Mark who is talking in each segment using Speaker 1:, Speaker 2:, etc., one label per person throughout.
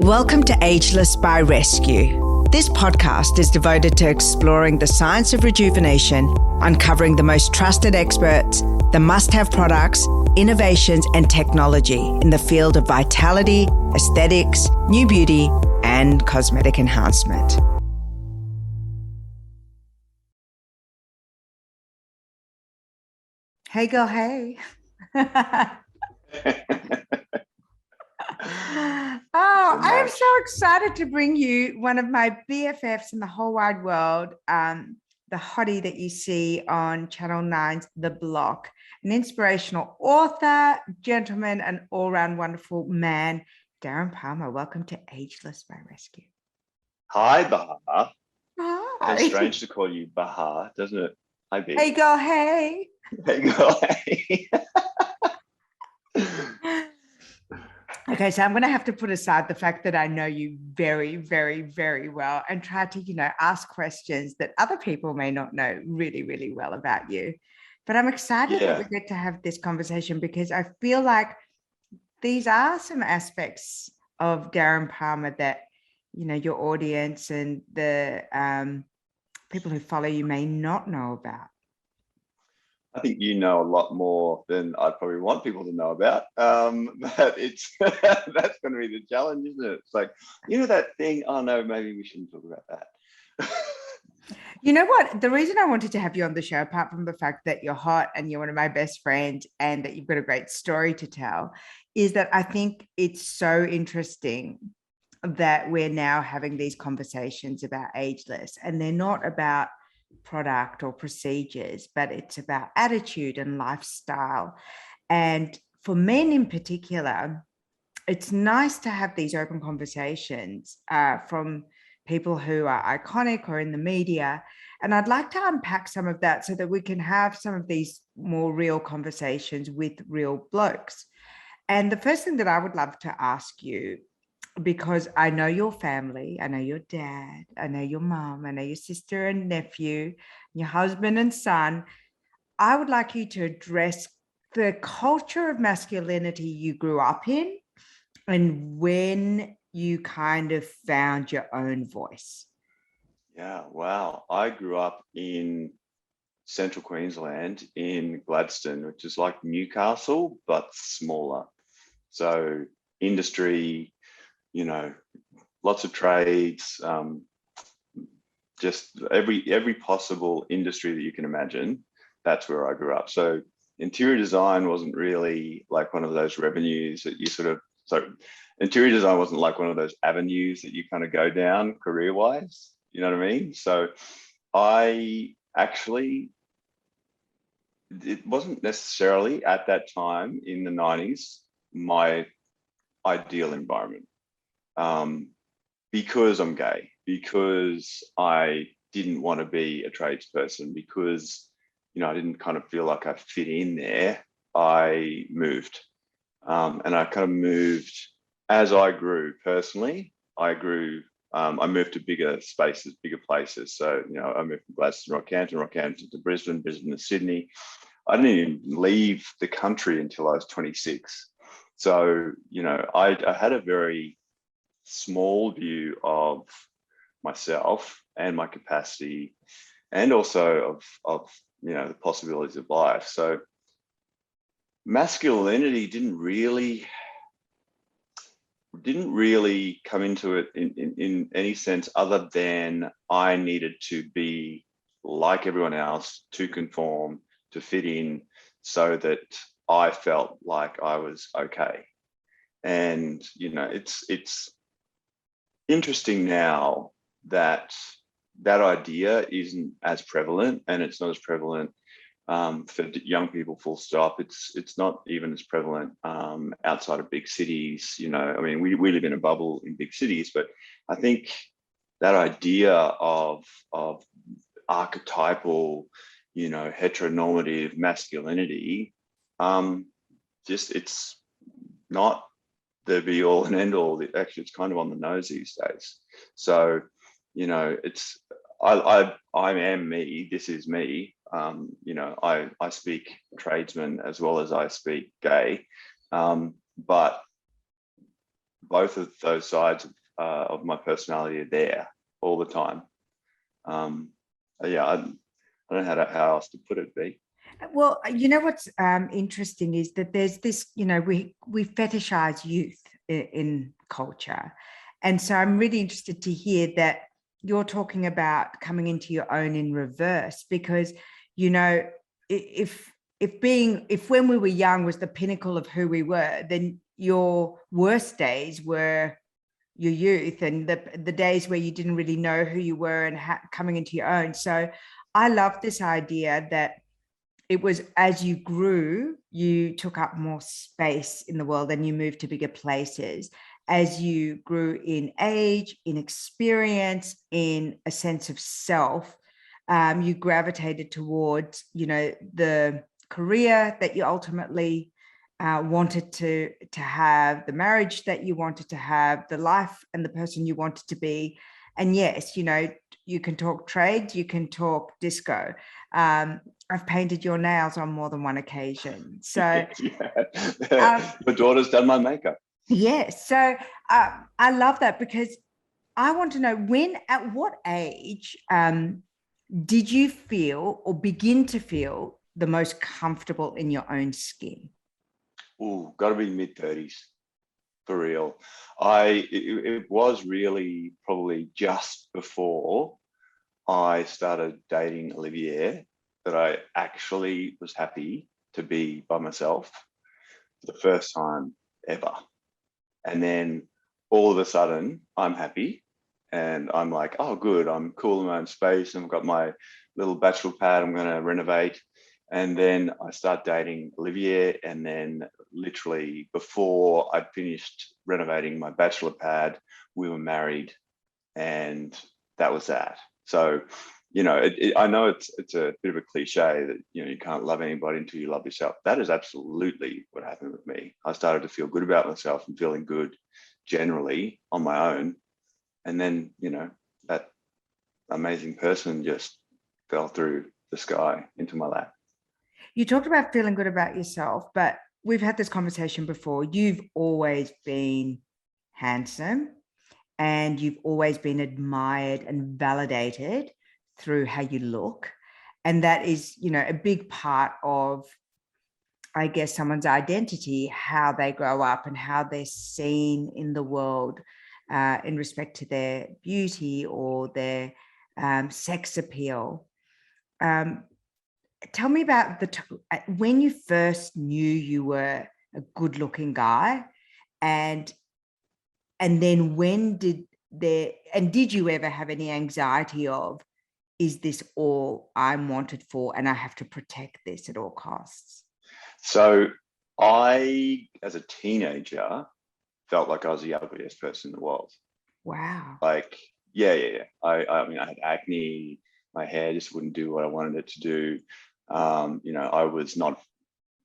Speaker 1: Welcome to Ageless by Rescu. This podcast is devoted to exploring the science of rejuvenation, uncovering the most trusted experts, the must-have products, innovations, and technology in the field of vitality, aesthetics, new beauty, and cosmetic enhancement. Hey girl, hey. Oh, I am so excited to bring you one of my BFFs in the whole wide world, the hottie that you see on Channel 9's The Block, an inspirational author, gentleman, and all-round wonderful man, Darren Palmer. Welcome to Ageless by Rescu.
Speaker 2: Hi, Bahar.
Speaker 1: Hi.
Speaker 2: It's strange to call you Bahar, doesn't it? Hi, B.
Speaker 1: Hey girl, hey.
Speaker 2: Hey, girl, hey.
Speaker 1: Okay, so I'm going to have to put aside the fact that I know you very, very, very well and try to, ask questions that other people may not know really, really well about you. But I'm excited that we get to have this conversation because I feel like these are some aspects of Darren Palmer that, your audience and the people who follow you may not know about.
Speaker 2: I think you know a lot more than I probably want people to know about. But it's that's going to be the challenge, isn't it? It's like, that thing, oh no, maybe we shouldn't talk about that.
Speaker 1: You know what? The reason I wanted to have you on the show, apart from the fact that you're hot and you're one of my best friends and that you've got a great story to tell, is that I think it's so interesting that we're now having these conversations about ageless, and they're not about product or procedures, but it's about attitude and lifestyle. And for men in particular, it's nice to have these open conversations from people who are iconic or in the media. And I'd like to unpack some of that so that we can have some of these more real conversations with real blokes. And the first thing that I would love to ask you, because I know your family, I know your dad, I know your mom, I know your sister and nephew, your husband and son. I would like you to address the culture of masculinity you grew up in and when you kind of found your own voice.
Speaker 2: Yeah, wow. I grew up in central Queensland in Gladstone, which is like Newcastle, but smaller. So industry, lots of trades, just every possible industry that you can imagine. That's where I grew up. So interior design wasn't really like one of those revenues that you interior design wasn't like one of those avenues that you kind of go down career-wise, you know what I mean? So it wasn't necessarily at that time in the 90s, my ideal environment. Because I'm gay, because I didn't want to be a tradesperson, because, I didn't kind of feel like I fit in there, I moved. And I kind of moved as I grew personally. I moved to bigger spaces, bigger places. So, I moved from Gladstone to Rockhampton to Brisbane to Sydney. I didn't even leave the country until I was 26. So, I had a very small view of myself and my capacity, and also of the possibilities of life. So masculinity didn't really come into it in any sense other than I needed to be like everyone else, to conform, to fit in, so that I felt like I was okay. And it's interesting now that idea isn't as prevalent, and it's not as prevalent for young people, full stop. It's not even as prevalent outside of big cities. We live in a bubble in big cities, but I think that idea of archetypal, heteronormative masculinity, it's not the be all and end all. Actually, it's kind of on the nose these days. So, I am me. This is me. I speak tradesman as well as I speak gay, but both of those sides of my personality are there all the time. Yeah, I don't know how else to put it, B.
Speaker 1: Well, you know what's interesting is that there's this, you know, we fetishize youth in culture. And so I'm really interested to hear that you're talking about coming into your own in reverse, because, you know, if when we were young was the pinnacle of who we were, then your worst days were your youth and the days where you didn't really know who you were and coming into your own. So I love this idea that it was as you grew, you took up more space in the world and you moved to bigger places. As you grew in age, in experience, in a sense of self, you gravitated towards, you know, the career that you ultimately wanted to have, the marriage that you wanted to have, the life and the person you wanted to be. And yes, you know, you can talk trade, you can talk disco. I've painted your nails on more than one occasion. So
Speaker 2: yeah. Your daughter's done my makeup.
Speaker 1: Yes. So I love that, because I want to know at what age did you feel or begin to feel the most comfortable in your own skin?
Speaker 2: Ooh, got to be mid-30s. For real. It was really probably just before I started dating Olivier that I actually was happy to be by myself for the first time ever. And then all of a sudden I'm happy and I'm like, oh, good, I'm cool in my own space. I've got my little bachelor pad I'm going to renovate. And then I start dating Olivier, and then literally before I'd finished renovating my bachelor pad, we were married, and that was that. So, you know, I know it's a bit of a cliche that, you know, you can't love anybody until you love yourself. That is absolutely what happened with me. I started to feel good about myself and feeling good generally on my own. And then, you know, that amazing person just fell through the sky into my lap.
Speaker 1: You talked about feeling good about yourself, but we've had this conversation before. You've always been handsome and you've always been admired and validated through how you look. And that is, you know, a big part of, I guess, someone's identity, how they grow up and how they're seen in the world in respect to their beauty or their sex appeal. Tell me about when you first knew you were a good-looking guy, and then did you ever have any anxiety of, is this all I'm wanted for and I have to protect this at all costs?
Speaker 2: So I, as a teenager, felt like I was the ugliest person in the world.
Speaker 1: Wow.
Speaker 2: Like, yeah. I mean, I had acne. My hair just wouldn't do what I wanted it to do. You know, I was not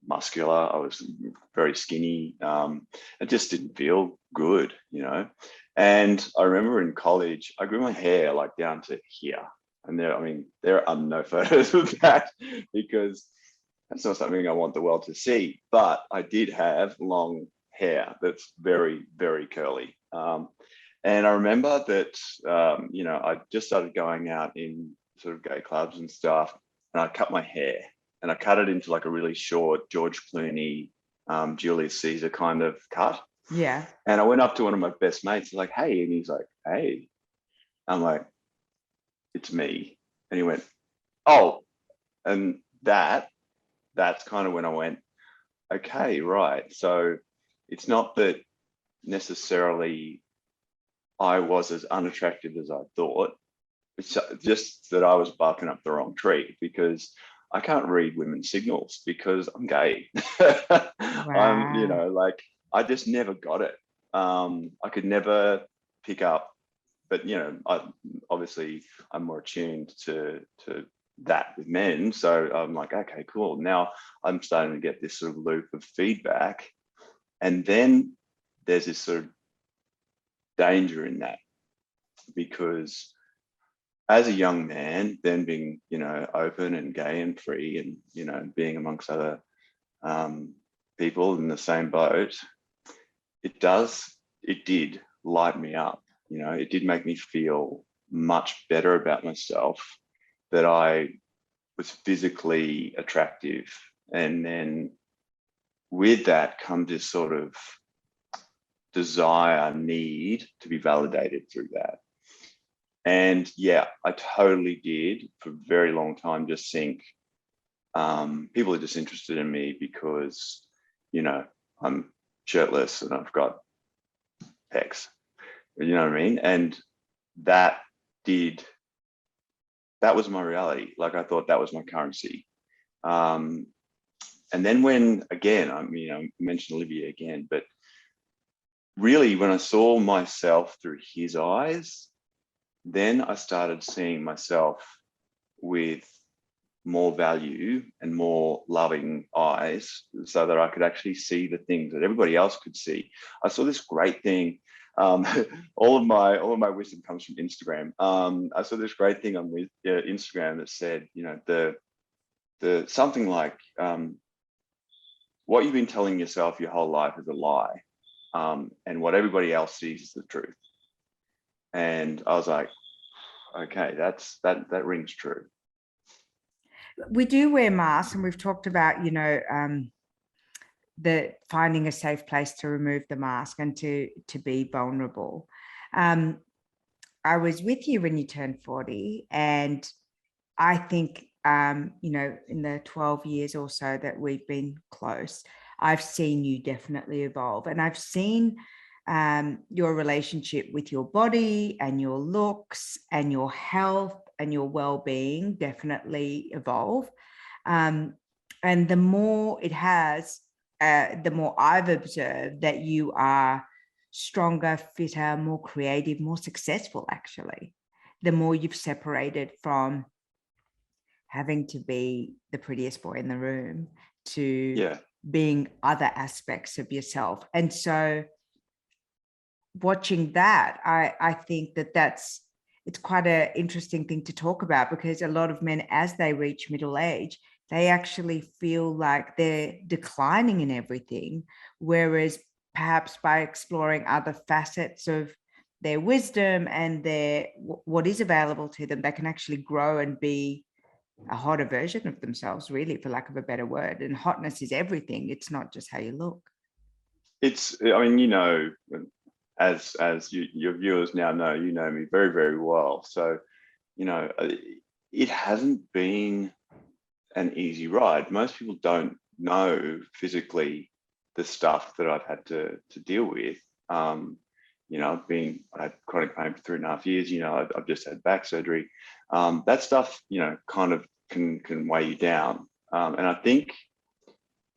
Speaker 2: muscular. I was very skinny. It just didn't feel good, you know. And I remember in college, I grew my hair like down to here. And there are no photos of that because that's not something I want the world to see. But I did have long hair that's very, very curly. And I remember that, you know, I just started going out in sort of gay clubs and stuff, and I cut my hair and I cut it into like a really short George Clooney, Julius Caesar kind of cut.
Speaker 1: Yeah.
Speaker 2: And I went up to one of my best mates, like, hey, and he's like, hey. I'm like, it's me. And he went, oh, and that's kind of when I went, okay, right. So it's not that necessarily I was as unattractive as I thought. It's just that I was barking up the wrong tree because I can't read women's signals because I'm gay. I'm, you
Speaker 1: Wow.
Speaker 2: know, like I just never got it. I could never pick up, but you know, obviously I'm more attuned to that with men. So I'm like, okay, cool. Now I'm starting to get this sort of loop of feedback, and then there's this sort of danger in that because as a young man, then being, you know, open and gay and free and, you know, being amongst other people in the same boat, it it did light me up. You know, it did make me feel much better about myself, that I was physically attractive. And then with that comes this sort of desire, need to be validated through that. And yeah, I totally did for a very long time just think people are just interested in me because, you know, I'm shirtless and I've got pecs. You know what I mean? And that was my reality. Like, I thought that was my currency. And then when, again, I mean, I mentioned Olivier again, but really when I saw myself through his eyes, then I started seeing myself with more value and more loving eyes, so that I could actually see the things that everybody else could see. I saw this great thing. All of my wisdom comes from Instagram. I saw this great thing on Instagram that said, you know, the something like, what you've been telling yourself your whole life is a lie, and what everybody else sees is the truth. And I was like, okay, that rings true.
Speaker 1: We do wear masks, and we've talked about, you know, the finding a safe place to remove the mask and to be vulnerable. I was with you when you turned 40, and I think, you know, in the 12 years or so that we've been close, I've seen you definitely evolve, and I've seen your relationship with your body and your looks and your health and your well-being definitely evolve. And the more it has, the more I've observed that you are stronger, fitter, more creative, more successful, actually, the more you've separated from having to be the prettiest boy in the room to being other aspects of yourself. And so watching that, I think it's quite an interesting thing to talk about, because a lot of men, as they reach middle age, they actually feel like they're declining in everything. Whereas perhaps by exploring other facets of their wisdom and what is available to them, they can actually grow and be a hotter version of themselves, really, for lack of a better word. And hotness is everything. It's not just how you look.
Speaker 2: I mean, you know, as your viewers now know, you know me very, very well. So, you know, it hasn't been an easy ride. Most people don't know physically the stuff that I've had to deal with. You know, I had chronic pain for 3.5 years. You know, I've just had back surgery. That stuff, you know, kind of can weigh you down. And I think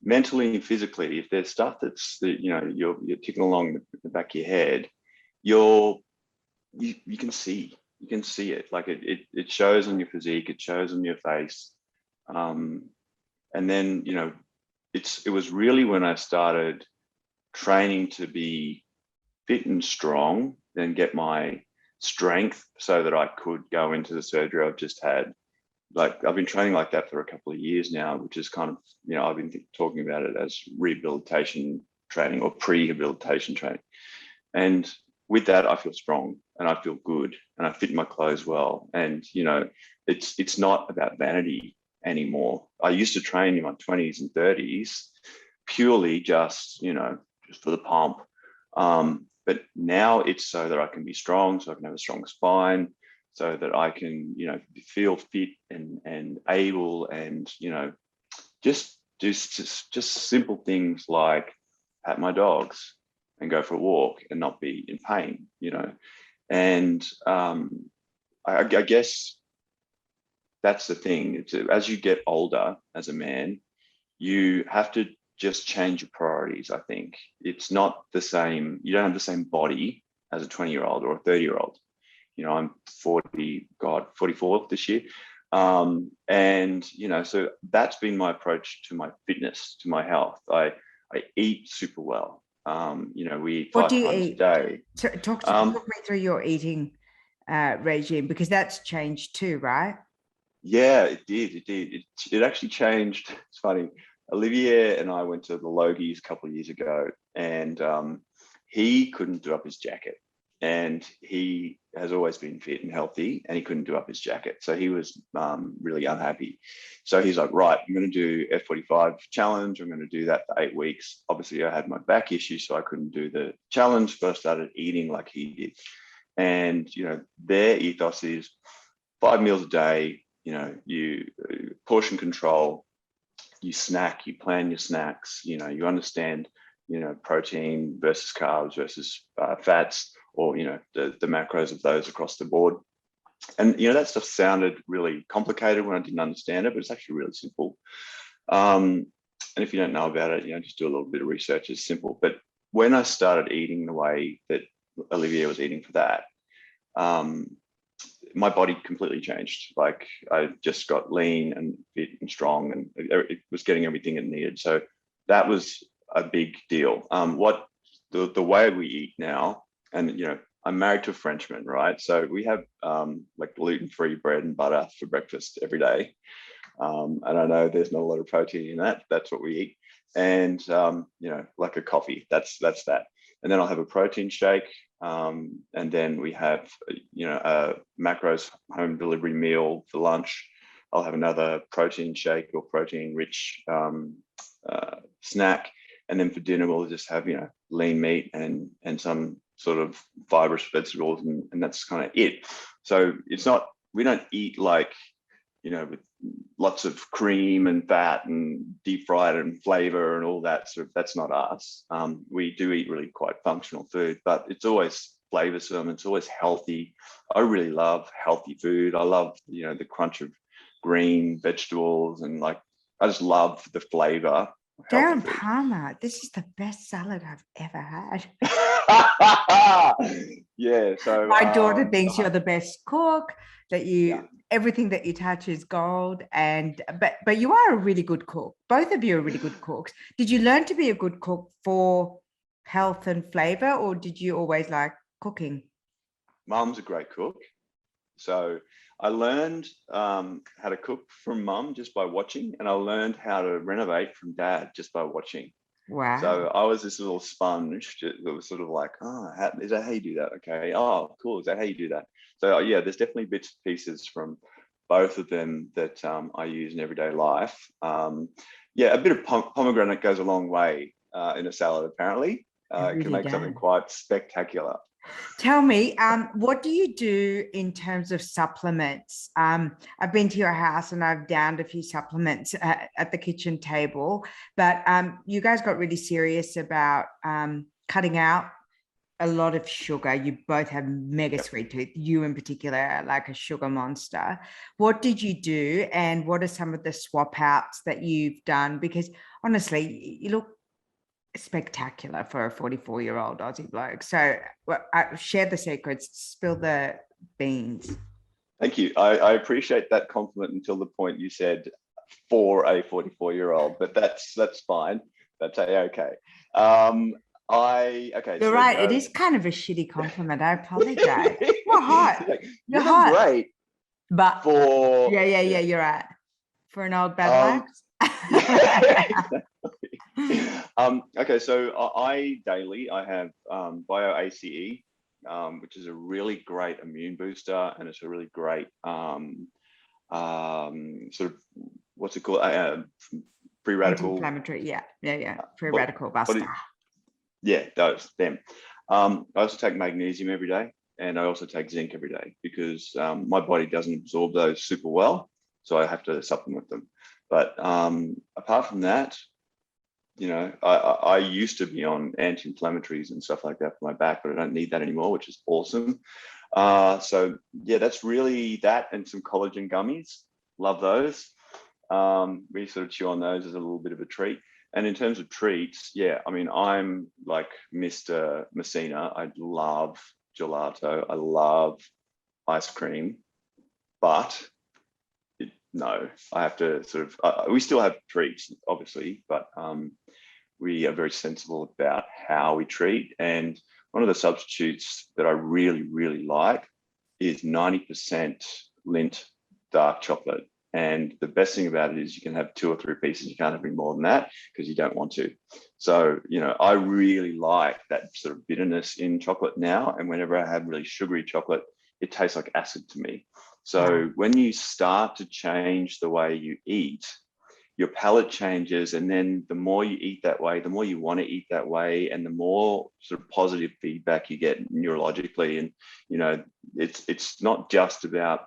Speaker 2: mentally and physically, if there's stuff you know, you're ticking along the back of your head, you can see it. Like it shows on your physique, it shows on your face. And then, you know, it was really when I started training to be fit and strong, then get my strength so that I could go into the surgery I've just had. Like, I've been training like that for a couple of years now, which is kind of, you know, I've been talking about it as rehabilitation training or prehabilitation training. And with that, I feel strong and I feel good and I fit my clothes well. And, you know, it's not about vanity anymore. I used to train in my 20s and 30s purely just, you know, just for the pump. But now it's so that I can be strong, so I can have a strong spine, so that I can, you know, feel fit and able, and, you know, just simple things like pat my dogs and go for a walk and not be in pain, you know. And I guess that's the thing. As you get older as a man, you have to just change your priorities. I think it's not the same. You don't have the same body as a 20-year-old or a 30-year-old. You know, I'm 44 this year. And, you know, so that's been my approach to my fitness, to my health. I eat super well. You know, we eat 5 times a day.
Speaker 1: Talk me through your eating regime, because that's changed too, right?
Speaker 2: Yeah, it did. It actually changed. It's funny. Olivier and I went to the Logies a couple of years ago, and he couldn't do up his jacket, and he has always been fit and healthy, and he couldn't do up his jacket. So he was really unhappy. So he's like, right, I'm going to do F45 challenge. I'm going to do that for 8 weeks. Obviously, I had my back issue, so I couldn't do the challenge, but I started eating like he did. And, their ethos is 5 meals a day, you portion control, you snack, you plan your snacks, you understand, protein versus carbs versus fats, or, the macros of those across the board. And, that stuff sounded really complicated when I didn't understand it, but it's actually really simple. And if you don't know about it, just do a little bit of research. It's simple. But when I started eating the way that Olivier was eating for that, my body completely changed. Like, I just got lean and fit and strong, and it was getting everything it needed. So that was a big deal. What the way we eat now, and I'm married to a Frenchman, right? So we have like gluten-free bread and butter for breakfast every day. And I know there's not a lot of protein in that. That's what we eat. And like a coffee, that's that. And then I'll have a protein shake. And then we have, a macros home delivery meal for lunch. I'll have another protein shake or protein rich snack. And then for dinner, we'll just have, lean meat and some sort of fibrous vegetables. And that's kind of it. So we don't eat like, with lots of cream and fat and deep fried and flavor and all that sort of, that's not us. We do eat really quite functional food, but it's always flavorsome. It's always healthy. I really love healthy food. I love, the crunch of green vegetables, and I just love the flavor.
Speaker 1: Darren Palmer, this is the best salad I've ever had.
Speaker 2: Yeah. So
Speaker 1: my daughter thinks you're the best cook, that everything that you touch is gold. And but you are a really good cook. Both of you are really good cooks. Did you learn to be a good cook for health and flavor, or did you always like cooking?
Speaker 2: Mum's a great cook. So I learned how to cook from Mum just by watching, and I learned how to renovate from Dad just by watching.
Speaker 1: Wow.
Speaker 2: So I was this little sponge that was sort of like, is that how you do that? Okay. Oh, cool. Is that how you do that? So yeah, there's definitely bits and pieces from both of them that I use in everyday life. A bit of pomegranate goes a long way in a salad, apparently. It can make something quite spectacular.
Speaker 1: Tell me, what do you do in terms of supplements? I've been to your house and I've downed a few supplements at the kitchen table, but you guys got really serious about cutting out a lot of sugar. You both have mega sweet tooth. You in particular are like a sugar monster. What did you do, and what are some of the swap outs that you've done? Because honestly, you look spectacular for a 44-year-old Aussie bloke. So share the secrets, spill the beans.
Speaker 2: Thank you. I appreciate that compliment until the point you said for a 44-year-old, but that's fine. That's okay.
Speaker 1: You're right. It is kind of a shitty compliment. I apologize. You're hot. You're hot.
Speaker 2: Great.
Speaker 1: But
Speaker 2: for
Speaker 1: yeah, you're right. For an old bad
Speaker 2: okay, so I daily have BioACE, which is a really great immune booster, and it's a really great sort of, what's it called, free radical
Speaker 1: anti-inflammatory, free radical buster.
Speaker 2: Them. I also take magnesium every day, and I also take zinc every day, because my body doesn't absorb those super well, so I have to supplement them. But apart from that, I used to be on anti-inflammatories and stuff like that for my back, but I don't need that anymore, which is awesome. So yeah, that's really that, and some collagen gummies. Love those. We sort of chew on those as a little bit of a treat. And in terms of treats, I'm like Mr. Messina. I love gelato. I love ice cream, but no, I have to sort of, we still have treats, obviously, but we are very sensible about how we treat. And one of the substitutes that I really, really like is 90% Lindt dark chocolate. And the best thing about it is you can have 2 or 3 pieces. You can't have any more than that because you don't want to. So, I really like that sort of bitterness in chocolate now. And whenever I have really sugary chocolate, it tastes like acid to me. So when you start to change the way you eat, your palate changes. And then the more you eat that way, the more you want to eat that way, and the more sort of positive feedback you get neurologically. And, it's not just about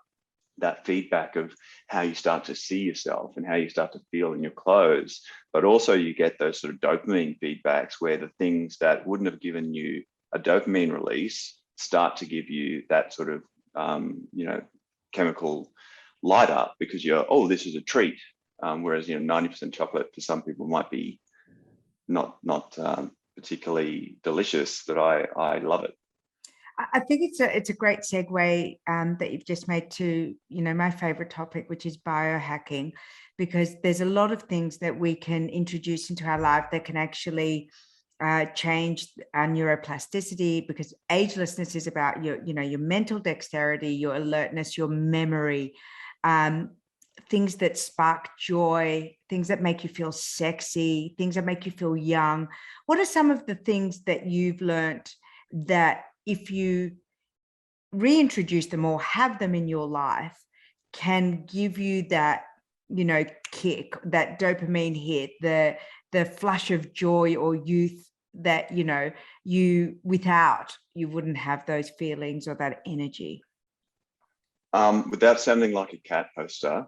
Speaker 2: that feedback of how you start to see yourself and how you start to feel in your clothes, but also you get those sort of dopamine feedbacks where the things that wouldn't have given you a dopamine release start to give you that sort of, chemical light up because you're, oh, this is a treat. Whereas, 90% chocolate for some people might be not particularly delicious, that I love it.
Speaker 1: I think it's a great segue that you've just made to, my favorite topic, which is biohacking, because there's a lot of things that we can introduce into our life that can actually change our neuroplasticity, because agelessness is about your mental dexterity, your alertness, your memory, things that spark joy, things that make you feel sexy, things that make you feel young. What are some of the things that you've learned that if you reintroduce them or have them in your life can give you that, kick, that dopamine hit, the flush of joy or youth that, you wouldn't have those feelings or that energy?
Speaker 2: Without sounding like a cat poster,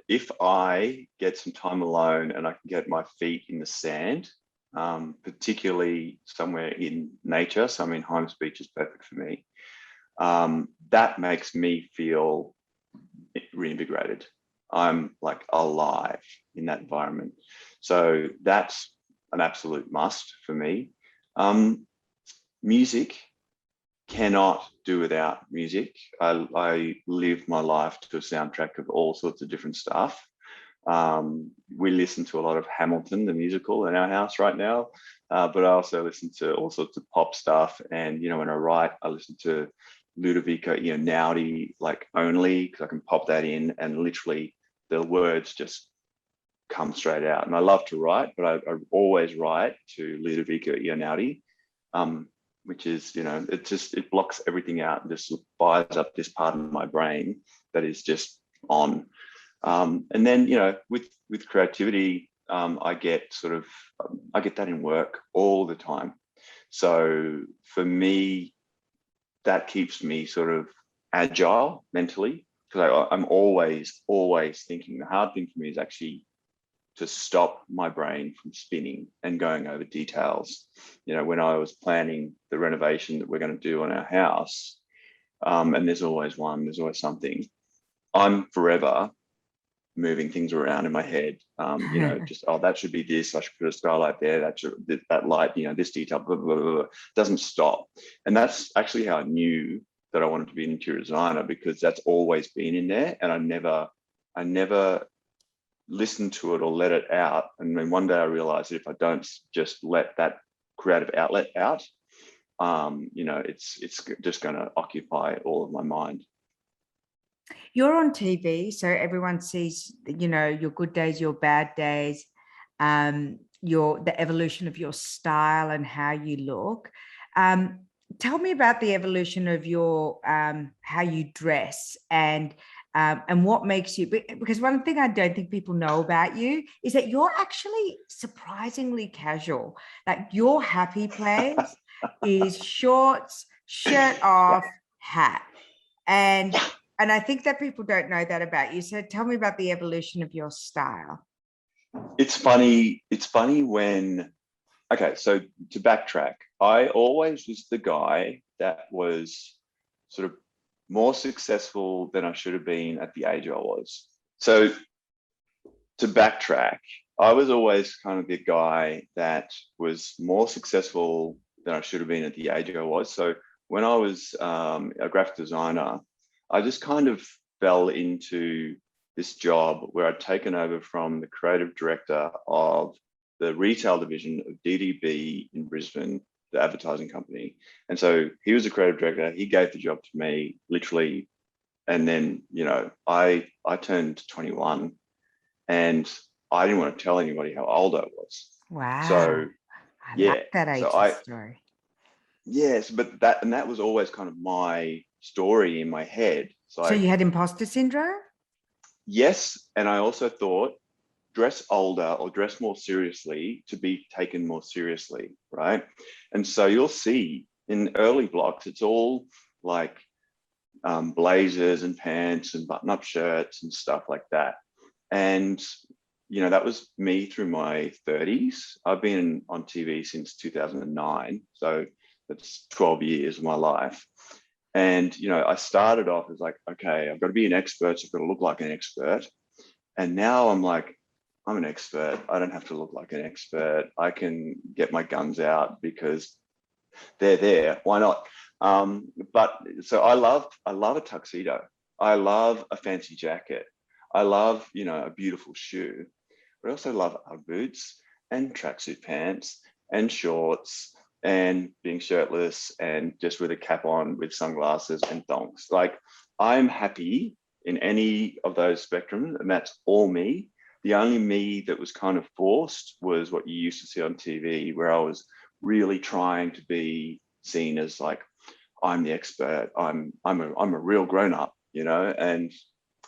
Speaker 2: if I get some time alone and I can get my feet in the sand, particularly somewhere in nature, so Heims Beach is perfect for me, that makes me feel reinvigorated. I'm like alive in that environment. So that's an absolute must for me. Music, cannot do without music. I live my life to a soundtrack of all sorts of different stuff. We listen to a lot of Hamilton, the musical, in our house right now, but I also listen to all sorts of pop stuff. And, when I write, I listen to Ludovico Einaudi, like only, because I can pop that in and literally the words just come straight out. And I love to write, but I always write to Ludovico Einaudi. Which is, it blocks everything out and just fires up this part of my brain that is just on. And then, with creativity, I get that in work all the time. So for me, that keeps me sort of agile mentally, because I'm always thinking. The hard thing for me is actually to stop my brain from spinning and going over details. When I was planning the renovation that we're going to do on our house, and there's always something, I'm forever moving things around in my head. Just, that should be this, I should put a skylight there, that light, this detail, blah, blah, blah, blah. Doesn't stop. And that's actually how I knew that I wanted to be an interior designer, because that's always been in there, and I never listen to it or let it out. And then one day I realized that if I don't just let that creative outlet out, it's just going to occupy all of my mind.
Speaker 1: You're on TV, so everyone sees, your good days, your bad days, the evolution of your style and how you look. Tell me about the evolution of your how you dress and what makes you, because one thing I don't think people know about you is that you're actually surprisingly casual. Like, your happy place is shorts, shirt off, hat. And I think that people don't know that about you. So tell me about the evolution of your style.
Speaker 2: It's funny when, okay, so to backtrack, I always was the guy that was sort of more successful than I should have been at the age I was. So to backtrack, I was always kind of the guy that was more successful than I should have been at the age I was. So when I was a graphic designer, I just kind of fell into this job where I'd taken over from the creative director of the retail division of DDB in Brisbane, the advertising company. And so he was a creative director. He gave the job to me literally And then, I turned 21 and I didn't want to tell anybody how old I was.
Speaker 1: Wow.
Speaker 2: So
Speaker 1: I like
Speaker 2: yeah,
Speaker 1: that
Speaker 2: so
Speaker 1: ageless story.
Speaker 2: yes, but that was always kind of my story in my head. It's
Speaker 1: So
Speaker 2: like,
Speaker 1: you had imposter syndrome?
Speaker 2: yes. And I also thought dress older or dress more seriously to be taken more seriously, right? And so you'll see in early blocks, it's all like blazers and pants and button-up shirts and stuff like that. And that was me through my 30s. I've been on TV since 2009, so that's 12 years of my life. And I started off as like, okay, I've got to be an expert, so I've got to look like an expert. And now I'm like, I'm an expert. I don't have to look like an expert. I can get my guns out because they're there. Why not? But so I love a tuxedo. I love a fancy jacket. I love, a beautiful shoe. But I also love Ugg boots and tracksuit pants and shorts and being shirtless and just with a cap on with sunglasses and thongs. Like, I'm happy in any of those spectrums, and that's all me. The only me that was kind of forced was what you used to see on TV, where I was really trying to be seen as like, I'm the expert. I'm a real grown up, and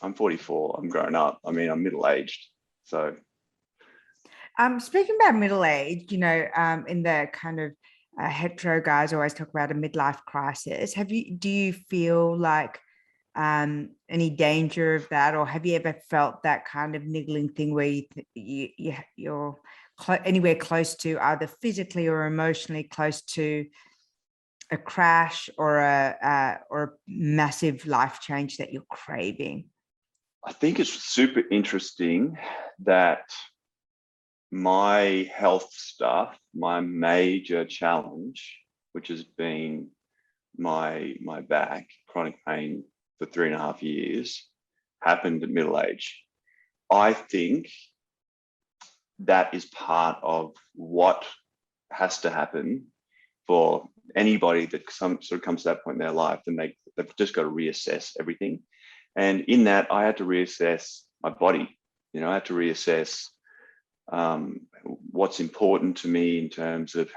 Speaker 2: I'm 44. I'm grown up. I mean, I'm middle aged. So,
Speaker 1: Speaking about middle age, in the kind of hetero guys always talk about a midlife crisis. Do you feel like any danger of that, or have you ever felt that kind of niggling thing where you're anywhere close to either physically or emotionally close to a crash or a massive life change that you're craving?
Speaker 2: I think it's super interesting that my health stuff, my major challenge, which has been my back, chronic pain for 3.5 years, happened at middle age. I think that is part of what has to happen for anybody that sort of comes to that point in their life, and they've just got to reassess everything. And in that, I had to reassess my body. I had to reassess what's important to me in terms of,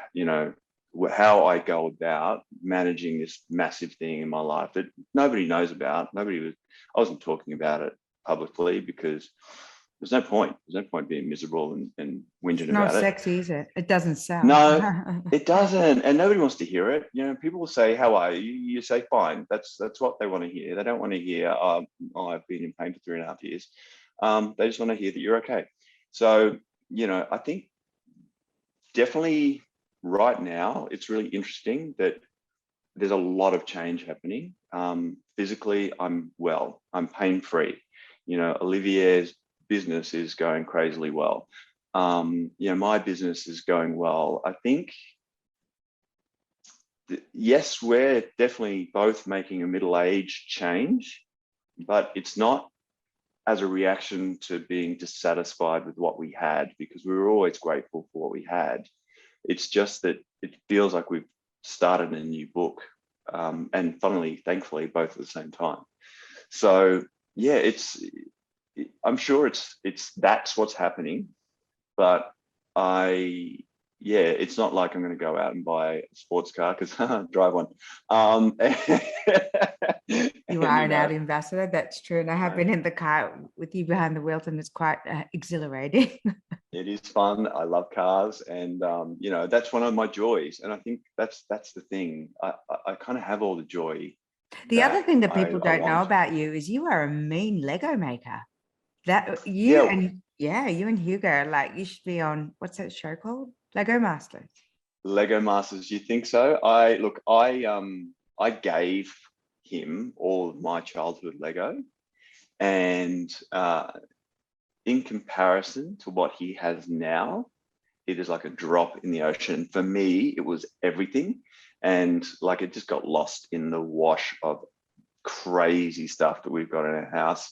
Speaker 2: how I go about managing this massive thing in my life that nobody knows about. I wasn't talking about it publicly because there's no point. There's no point being miserable and whinging
Speaker 1: Not
Speaker 2: about it.
Speaker 1: sexy, is it? It doesn't sell.
Speaker 2: No, it doesn't. And nobody wants to hear it. People will say, how are you? You say, fine. That's what they want to hear. They don't want to hear, I've been in pain for 3.5 years. They just want to hear that you're okay. So, I think definitely right now, it's really interesting that there's a lot of change happening. Physically, I'm well. I'm pain-free. Olivier's business is going crazily well. My business is going well. I think, yes, we're definitely both making a middle-age change, but it's not as a reaction to being dissatisfied with what we had, because we were always grateful for what we had. It's just that it feels like we've started a new book, and thankfully, both at the same time. So yeah, I'm sure it's that's what's happening, but it's not like I'm going to go out and buy a sports car because I drive one.
Speaker 1: You are an ad ambassador. That's true. And I have been in the car with you behind the wheels, and it's quite exhilarating.
Speaker 2: It is fun. I love cars, and that's one of my joys. And I think that's the thing. I kind of have all the joy.
Speaker 1: The other thing that people don't know about you is you are a mean Lego maker. You and Hugo, like, you should be on, what's that show called? Lego Masters.
Speaker 2: Lego Masters. You think so? I gave him all of my childhood Lego, and in comparison to what he has now, it is like a drop in the ocean. For me, it was everything, and like it just got lost in the wash of crazy stuff that we've got in our house.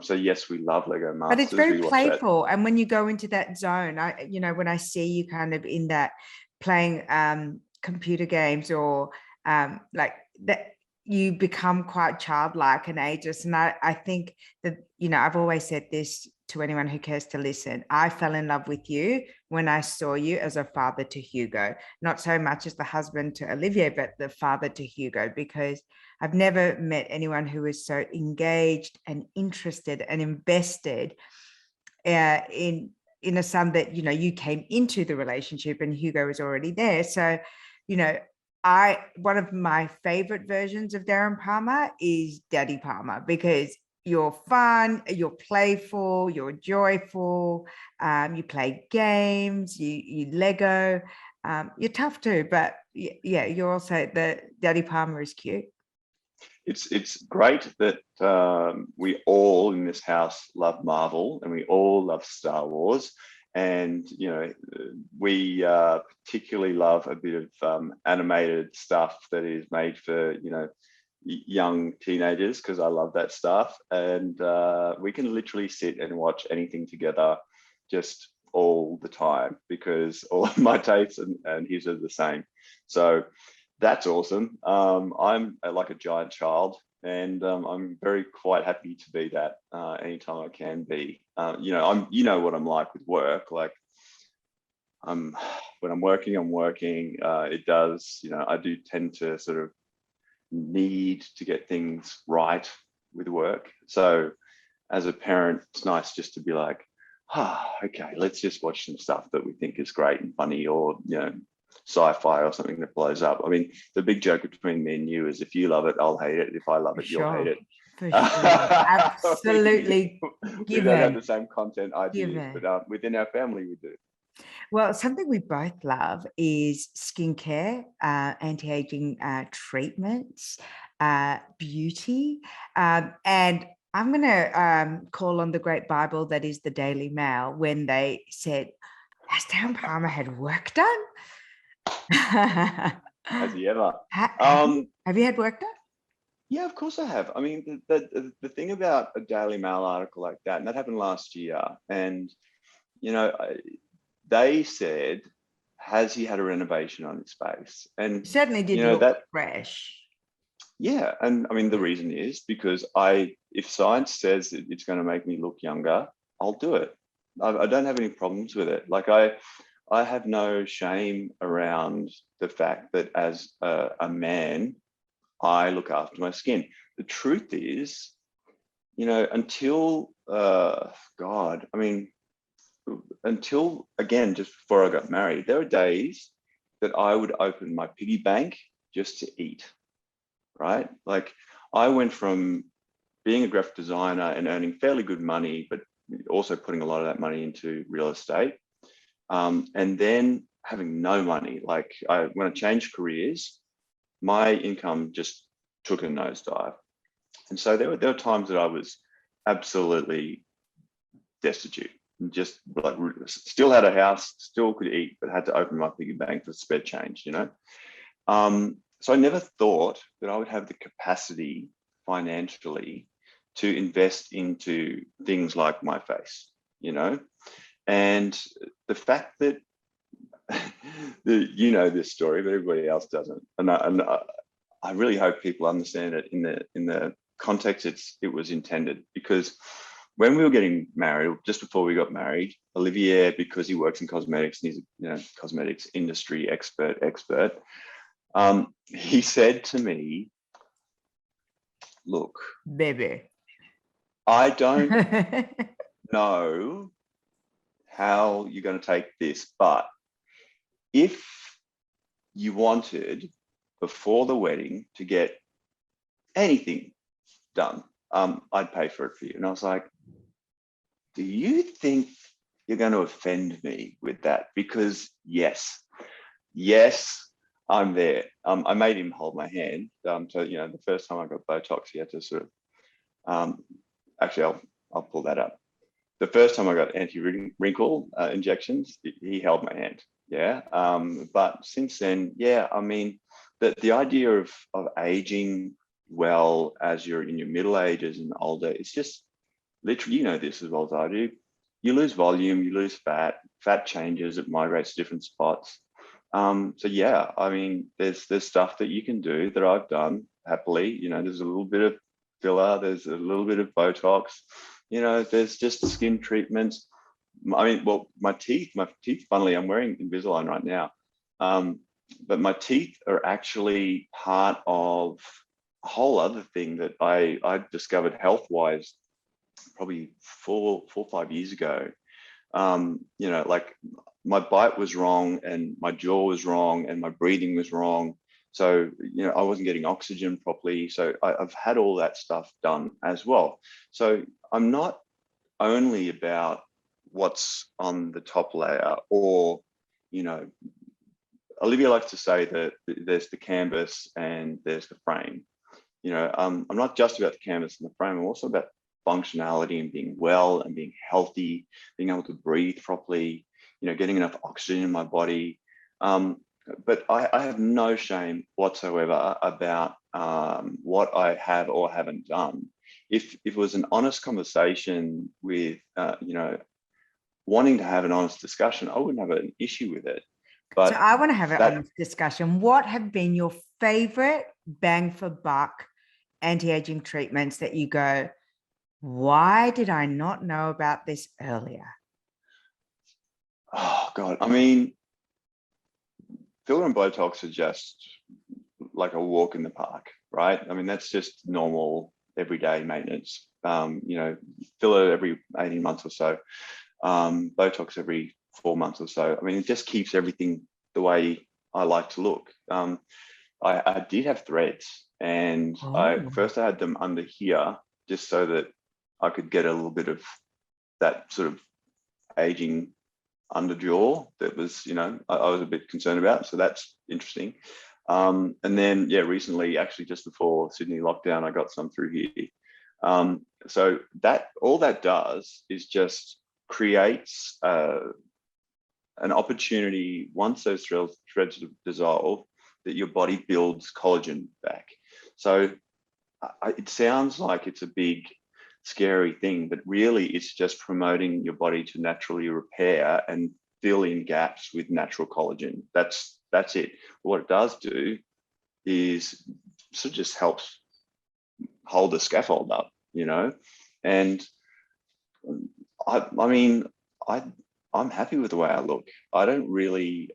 Speaker 2: So yes, we love Lego Masters.
Speaker 1: But it's very playful, and when you go into that zone, when I see you kind of in that playing computer games or like that, you become quite childlike and ageless. And I think that, I've always said this to anyone who cares to listen. I fell in love with you when I saw you as a father to Hugo, not so much as the husband to Olivier, but the father to Hugo, because I've never met anyone who is so engaged and interested and invested in a son that, you came into the relationship and Hugo was already there. So, one of my favorite versions of Darren Palmer is Daddy Palmer, because you're fun, you're playful, you're joyful, you play games, you Lego, you're tough too, but yeah, you're also, the Daddy Palmer is cute.
Speaker 2: It's great that we all in this house love Marvel and we all love Star Wars. And, we particularly love a bit of animated stuff that is made for, young teenagers, because I love that stuff. And we can literally sit and watch anything together just all the time, because all of my tastes and his are the same. So that's awesome. I'm like a giant child, and I'm very quite happy to be that anytime I can be. I'm what I'm like with work. Like when I'm working. It does, I do tend to sort of need to get things right with work. So as a parent, it's nice just to be like, okay, let's just watch some stuff that we think is great and funny, or sci-fi or something that blows up. I mean, the big joke between me and you is, if you love it, I'll hate it. If I love it, you'll hate it.
Speaker 1: For sure. Absolutely.
Speaker 2: We don't have the same content ideas, but within our family we do.
Speaker 1: Well, something we both love is skincare, anti-aging treatments, beauty. And I'm going to call on the great Bible that is the Daily Mail, when they said, has Darren Palmer had work done?
Speaker 2: Has he ever?
Speaker 1: Have you had work done?
Speaker 2: Yeah, of course I have. I mean, the thing about a Daily Mail article like that, and that happened last year, and they said, has he had a renovation on his face? And
Speaker 1: it certainly did look fresh.
Speaker 2: Yeah, and I mean, the reason is because if science says that it's going to make me look younger, I'll do it. I don't have any problems with it. Like I have no shame around the fact that as a man, I look after my skin. The truth is, until until again, just before I got married, there were days that I would open my piggy bank just to eat, right? Like I went from being a graphic designer and earning fairly good money, but also putting a lot of that money into real estate. And then having no money. Like when I changed careers, my income just took a nosedive. And so there were times that I was absolutely destitute, and just like still had a house, still could eat, but had to open my piggy bank for spare change, So I never thought that I would have the capacity financially to invest into things like my face, And the fact that this story, but everybody else doesn't, and I really hope people understand it in the context it was intended. Because when we were getting married, just before we got married, Olivier, because he works in cosmetics and he's a cosmetics industry expert, he said to me, look,
Speaker 1: baby,
Speaker 2: I don't know how you're going to take this, but if you wanted before the wedding to get anything done, I'd pay for it for you. And I was like, do you think you're going to offend me with that? Because yes, I'm there. I made him hold my hand. So, the first time I got Botox, he had to sort of, actually, I'll pull that up. The first time I got anti-wrinkle injections, he held my hand. Yeah. But since then, I mean, the idea of aging well as you're in your middle ages and older, it's just literally, this as well as I do. You lose volume, you lose fat changes, it migrates to different spots. So yeah, I mean, there's stuff that you can do that I've done happily. There's a little bit of filler, there's a little bit of Botox, there's just skin treatments. I mean, well, my teeth, funnily, I'm wearing Invisalign right now. But my teeth are actually part of a whole other thing that I discovered health-wise probably 4 or 5 years ago. Like my bite was wrong and my jaw was wrong and my breathing was wrong. So, I wasn't getting oxygen properly. So I've had all that stuff done as well. So I'm not only about what's on the top layer, or, Olivia likes to say that there's the canvas and there's the frame. I'm not just about the canvas and the frame. I'm also about functionality and being well and being healthy, being able to breathe properly, getting enough oxygen in my body. But I have no shame whatsoever about what I have or haven't done. If it was an honest conversation with, wanting to have an honest discussion, I wouldn't have an issue with it.
Speaker 1: So
Speaker 2: But
Speaker 1: I want to have an
Speaker 2: that,
Speaker 1: honest discussion. What have been your favorite bang for buck anti-aging treatments that you go, why did I not know about this earlier?
Speaker 2: oh God, I mean, filler and Botox are just like a walk in the park, right? I mean, that's just normal everyday maintenance. Filler every 18 months or so, Botox every 4 months or so. I mean, it just keeps everything the way I like to look. I did have threads, and I
Speaker 1: Oh,
Speaker 2: had them under here just so that I could get a little bit of that sort of aging under jaw that was, I was a bit concerned about. So that's interesting. And then, yeah, recently, actually just before Sydney lockdown, I got some through here. So that all that does is just creates an opportunity, once those threads dissolve, that your body builds collagen back. So it sounds like it's a big, scary thing, but really it's just promoting your body to naturally repair and fill in gaps with natural collagen. That's it. What it does do is sort of just helps hold the scaffold up, and I mean, I I'm happy with the way I look. I don't really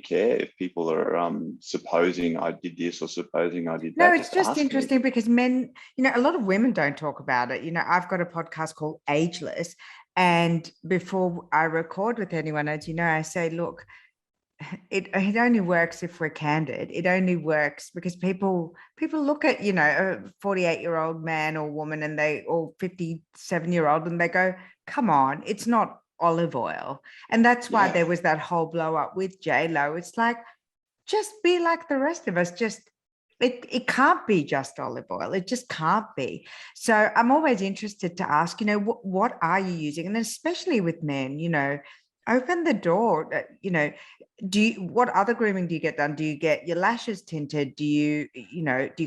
Speaker 2: care if people are supposing I did this or supposing I did
Speaker 1: no,
Speaker 2: that.
Speaker 1: it's
Speaker 2: Just
Speaker 1: just
Speaker 2: ask me.
Speaker 1: interesting because men, a lot of women don't talk about it. I've got a podcast called Ageless. And before I record with anyone, as you know, I say, look, it only works if we're candid. It only works because people look at, a 48-year-old man or woman and they, or 57-year-old, and they go, come on, it's not olive oil. And that's why
Speaker 2: Yeah.
Speaker 1: there was that whole blow up with J-Lo. It's like, just be like the rest of us. Just it can't be just olive oil. It just can't be. So I'm always interested to ask, what are you using? And then especially with men, open the door. What other grooming do you get done? Do you get your lashes tinted? Do you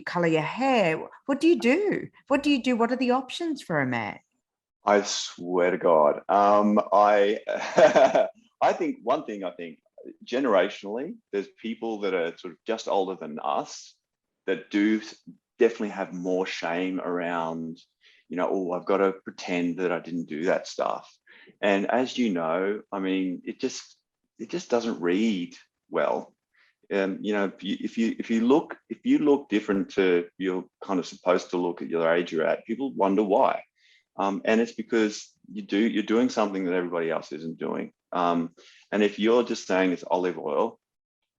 Speaker 1: color your hair? What do you do? What do you do? What are the options for a man?
Speaker 2: I swear to God. I I think one thing, generationally, there's people that are sort of just older than us that do definitely have more shame around, oh, I've got to pretend that I didn't do that stuff. And as you know, I mean, it just doesn't read well. If you look different to you're kind of supposed to look at your age you're at, people wonder why. And it's because you're doing something that everybody else isn't doing. And if you're just saying it's olive oil,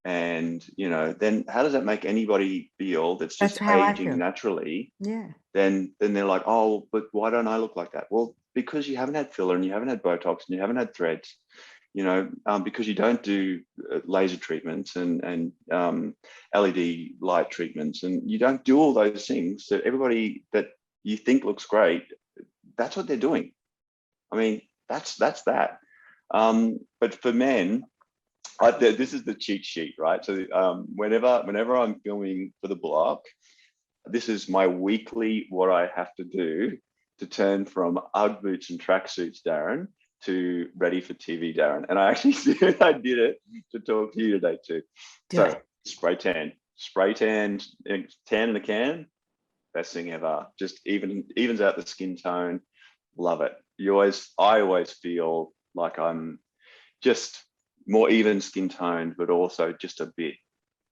Speaker 2: and then how does that make anybody feel that's
Speaker 1: That's
Speaker 2: just
Speaker 1: how I
Speaker 2: aging
Speaker 1: feel.
Speaker 2: naturally?
Speaker 1: Yeah.
Speaker 2: Then they're like, oh, but why don't I look like that? Well, because you haven't had filler and you haven't had Botox and you haven't had threads, because you don't do laser treatments and LED light treatments, and you don't do all those things that everybody that you think looks great, that's what they're doing. I mean, that's that. But for men, this is the cheat sheet, right? So whenever I'm filming for the blog, this is my weekly what I have to do to turn from UGG boots and tracksuits, Darren, to ready for TV, Darren. And I actually I did it to talk to you today too. So spray tan, and tan in the can, best thing ever. Just evens out the skin tone. Love it. I always feel like I'm just more even skin toned, but also just a bit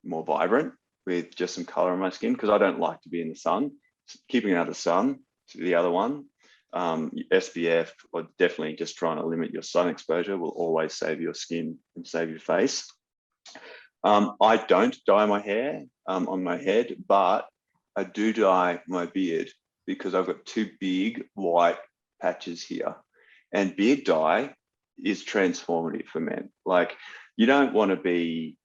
Speaker 2: more vibrant with just some color on my skin, because I don't like to be in the sun. Keeping out of the sun to the other one. SPF, or definitely just trying to limit your sun exposure, will always save your skin and save your face. I don't dye my hair on my head, but I do dye my beard because I've got two big white patches here. And beard dye is transformative for men. Like, you don't want to be,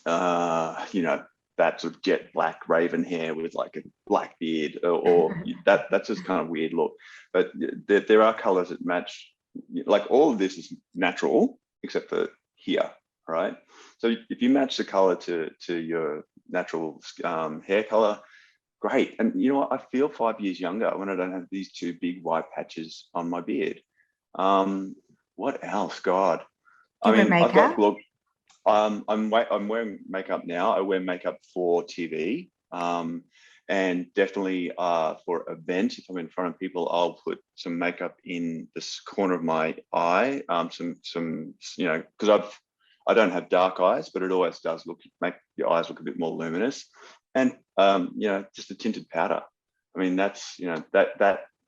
Speaker 2: that sort of jet black raven hair with like a black beard, or that's just kind of weird look. But there are colors that match. Like, all of this is natural except for here, right? So if you match the color to your natural hair color, great. And you know what? I feel 5 years younger when I don't have these two big white patches on my beard. What else? God, I mean, I've got look. I'm wearing makeup now. I wear makeup for TV, and definitely for events. If I'm in front of people, I'll put some makeup in this corner of my eye. Some because I don't have dark eyes, but it always does make your eyes look a bit more luminous. And just a tinted powder. I mean, that's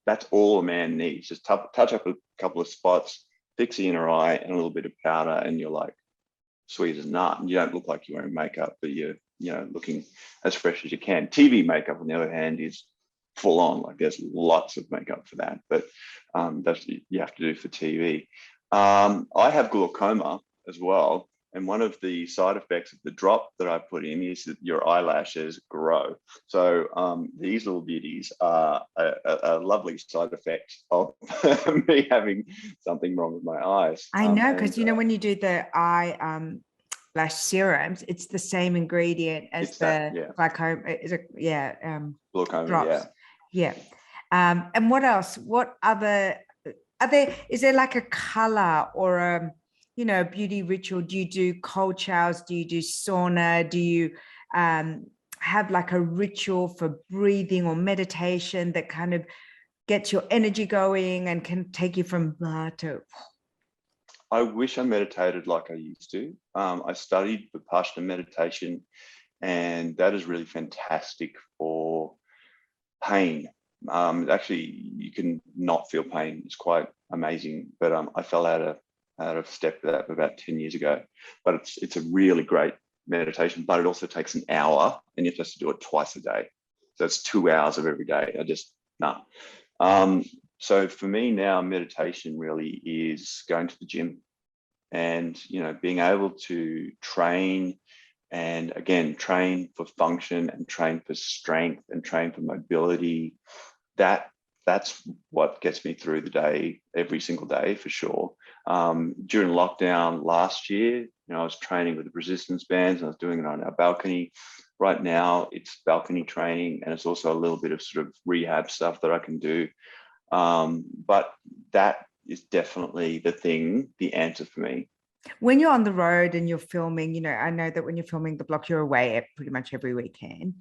Speaker 2: that's all a man needs. Just touch up a couple of spots, fix the inner eye, and a little bit of powder, and you're like sweet as a nut. And you don't look like you're wearing makeup, but you're looking as fresh as you can. TV makeup, on the other hand, is full on. Like, there's lots of makeup for that, but that's you have to do for TV. I have glaucoma as well, and one of the side effects of the drop that I put in is that your eyelashes grow. So these little beauties are a lovely side effect of me having something wrong with my eyes.
Speaker 1: I know, because when you do the eye lash serums, it's the same ingredient as glaucoma.
Speaker 2: Glaucoma,
Speaker 1: drops. Yeah. And what else? What other is there like a color or a beauty ritual? Do you do cold showers? Do you do sauna? Do you have like a ritual for breathing or meditation that kind of gets your energy going and can take you from blah to?
Speaker 2: I wish I meditated like I used to. I studied Vipassana meditation, and that is really fantastic for pain. Actually, you can not feel pain. It's quite amazing. But I fell out of step with that about 10 years ago. But it's a really great meditation. But it also takes an hour, and you have to do it twice a day. So it's 2 hours of every day. So for me now, meditation really is going to the gym and, being able to train, and again, train for function and train for strength and train for mobility. That's what gets me through the day, every single day, for sure. During lockdown last year, I was training with the resistance bands, and I was doing it on our balcony. Right now, it's balcony training, and it's also a little bit of sort of rehab stuff that I can do. But that is definitely the answer for me.
Speaker 1: When you're on the road and you're filming, I know that when you're filming the block, you're away pretty much every weekend.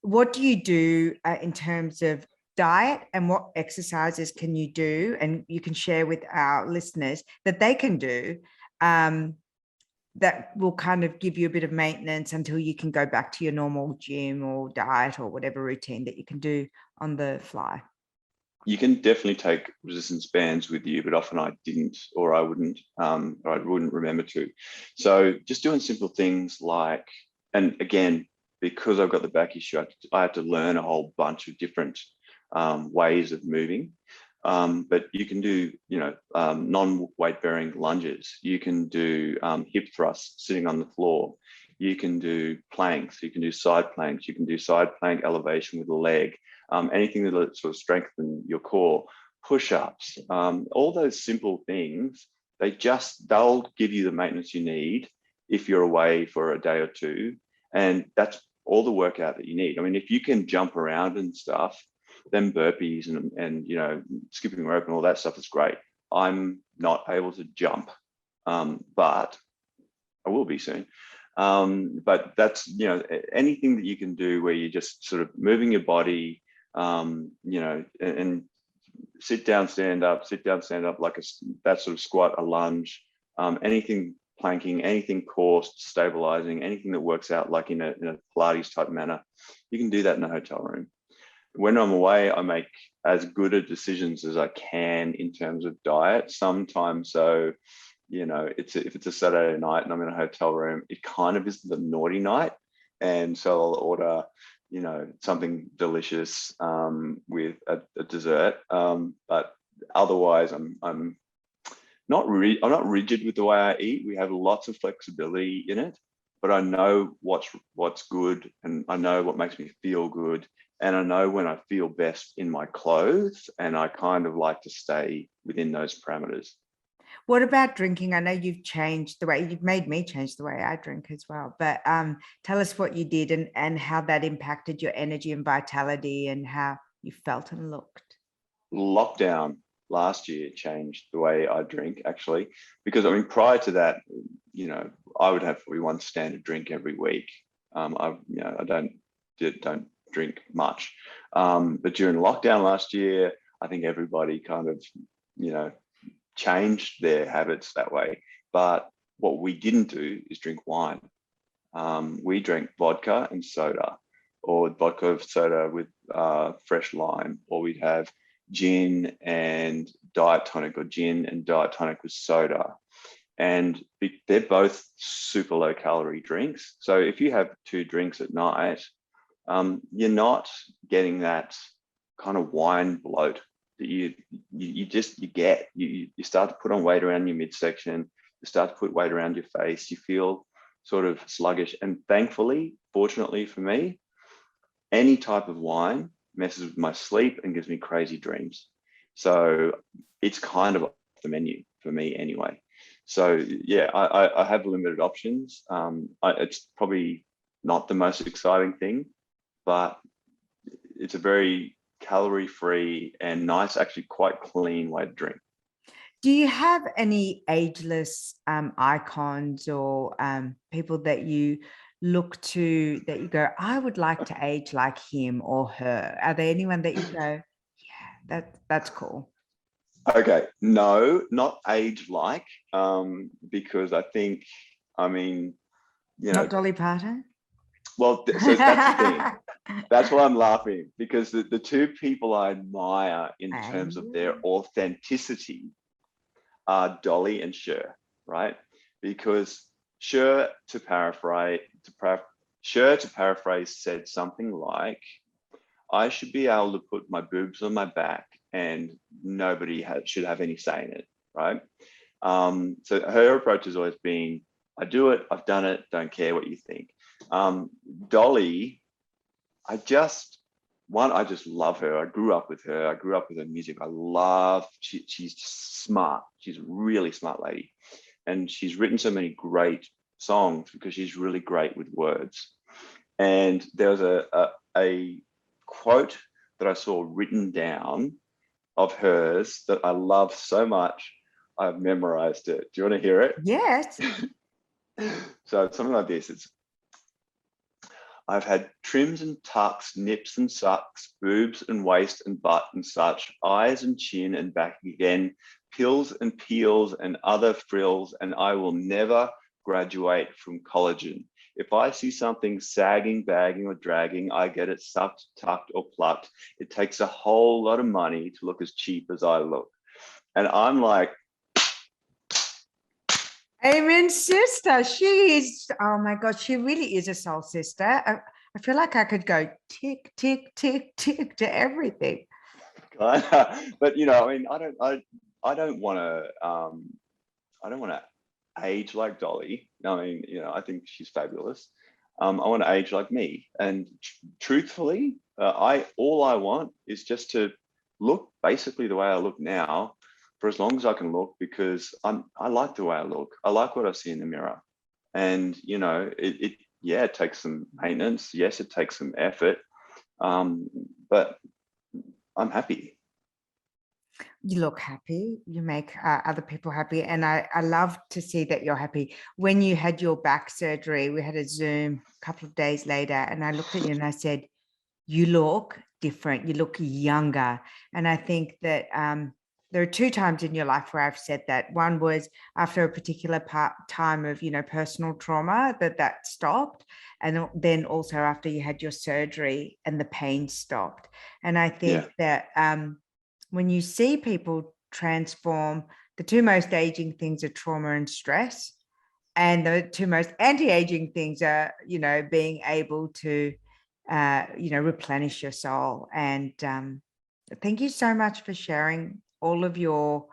Speaker 1: What do you do in terms of diet, and what exercises can you do? And you can share with our listeners that they can do that will kind of give you a bit of maintenance until you can go back to your normal gym or diet or whatever routine that you can do on the fly.
Speaker 2: You can definitely take resistance bands with you, but often I didn't, or I wouldn't remember to. So just doing simple things like, and again, because I've got the back issue, I had to learn a whole bunch of different ways of moving. But you can do, non-weight bearing lunges. You can do hip thrusts sitting on the floor. You can do planks. You can do side planks. You can do side plank elevation with a leg. Anything that will sort of strengthen your core, push-ups, all those simple things, they'll give you the maintenance you need if you're away for a day or two. And that's all the workout that you need. I mean, if you can jump around and stuff, then burpees and skipping rope and all that stuff is great. I'm not able to jump, but I will be soon. But that's, you know, anything that you can do where you're just sort of moving your body, you know, and sit down, stand up, like that sort of squat, a lunge, anything planking, anything core stabilizing, anything that works out like in a Pilates type manner, you can do that in a hotel room. When I'm away, I make as good a decisions as I can in terms of diet. Sometimes, so, you know, if it's a Saturday night and I'm in a hotel room, it kind of is the naughty night. And so I'll order, you know, something delicious with a dessert. But otherwise, I'm not rigid with the way I eat. We have lots of flexibility in it, but I know what's good, and I know what makes me feel good, and I know when I feel best in my clothes, and I kind of like to stay within those parameters.
Speaker 1: What about drinking? I know you've made me change the way I drink as well, but tell us what you did and how that impacted your energy and vitality and how you felt and looked.
Speaker 2: Lockdown last year changed the way I drink, actually, because I mean, prior to that, you know, I would have probably one standard drink every week. I don't drink much, but during lockdown last year, I think everybody kind of, you know, changed their habits that way. But what we didn't do is drink wine. We drank vodka and soda, or vodka soda with fresh lime, or we'd have gin and diet tonic, or gin and diet tonic with soda. And they're both super low calorie drinks. So if you have 2 drinks at night, you're not getting that kind of wine bloat that you start to put on weight around your midsection, you start to put weight around your face, you feel sort of sluggish. And thankfully, fortunately for me, any type of wine messes with my sleep and gives me crazy dreams. So it's kind of off the menu for me anyway. So yeah, I have limited options. It's probably not the most exciting thing, but it's a very calorie-free and nice, actually quite clean way to drink.
Speaker 1: Do you have any ageless icons or people that you look to that you go, I would like to age like him or her? Are there anyone that you go, yeah, that's cool?
Speaker 2: Okay, no, not age like, because I think, I mean, you know,
Speaker 1: Not Dolly Parton?
Speaker 2: well, so that's the thing. That's why I'm laughing, because the 2 people I admire in terms of their authenticity are Dolly and Cher, right? Because Cher, to paraphrase, said something like, I should be able to put my boobs on my back and nobody should have any say in it, right? So her approach has always been, I do it, I've done it, don't care what you think. Dolly, I just love her. I grew up with her. I grew up with her music. She's smart. She's a really smart lady. And she's written so many great songs because she's really great with words. And there was a quote that I saw written down of hers that I love so much. I've memorized it. Do you want to hear it?
Speaker 1: Yes.
Speaker 2: So it's something like this. It's, I've had trims and tucks, nips and sucks, boobs and waist and butt and such, eyes and chin and back again, pills and peels and other frills, and I will never graduate from collagen. If I see something sagging, bagging, or dragging, I get it sucked, tucked, or plucked. It takes a whole lot of money to look as cheap as I look. And I'm like,
Speaker 1: Amen, sister. She is, oh my God, she really is a soul sister. I feel like I could go tick, tick, tick, tick to everything.
Speaker 2: but you know, I mean, I don't want to age like Dolly. I mean, you know, I think she's fabulous. I want to age like me. And truthfully, all I want is just to look basically the way I look now, for as long as I can look, because I like the way I look. I like what I see in the mirror. And you know, it takes some maintenance. Yes, it takes some effort. But I'm happy.
Speaker 1: You look happy, you make other people happy. And I love to see that you're happy. When you had your back surgery, we had a Zoom a couple of days later, and I looked at you and I said, you look different, you look younger. And I think that there are two times in your life where I've said that. One was after a particular time of, personal trauma that stopped. And then also after you had your surgery and the pain stopped. And I think that when you see people transform, the two most aging things are trauma and stress. And the two most anti-aging things are, being able to, replenish your soul. And thank you so much for sharing all of your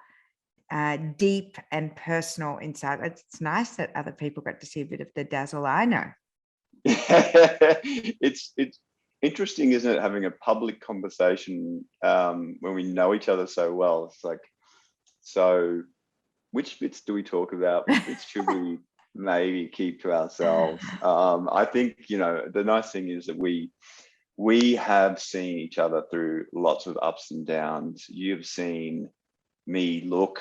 Speaker 1: deep and personal insight. It's nice that other people got to see a bit of the dazzle I know.
Speaker 2: It's interesting, isn't it, having a public conversation when we know each other so well. It's like, so which bits do we talk about? Which bits should we maybe keep to ourselves? I think, the nice thing is that we have seen each other through lots of ups and downs. You've seen me look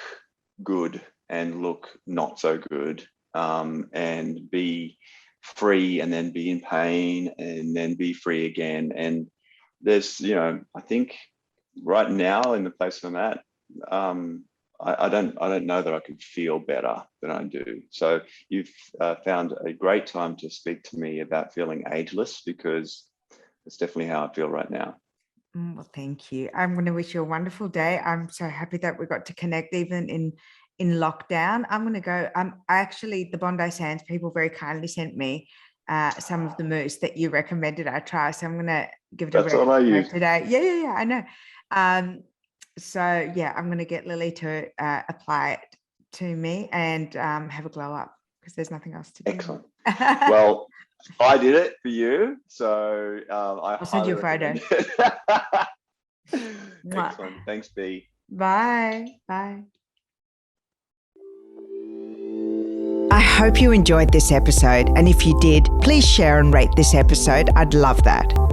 Speaker 2: good and look not so good, and be free and then be in pain and then be free again. And there's, I think right now in the place I'm at, I don't know that I could feel better than I do. So you've found a great time to speak to me about feeling ageless, because it's definitely how I feel right now.
Speaker 1: Well, thank you. I'm going to wish you a wonderful day. I'm so happy that we got to connect even in lockdown. I'm going to go. The Bondi Sands people very kindly sent me some of the mousse that you recommended I try. So I'm going to give it
Speaker 2: That's all I use
Speaker 1: today. Yeah, I know. So yeah, I'm going to get Lily to apply it to me and have a glow up, because there's nothing else to do.
Speaker 2: Excellent. Well, I did it for you, so I'll
Speaker 1: send you a photo.
Speaker 2: Excellent. Thanks, B.
Speaker 1: Bye. I hope you enjoyed this episode, and if you did, please share and rate this episode. I'd love that.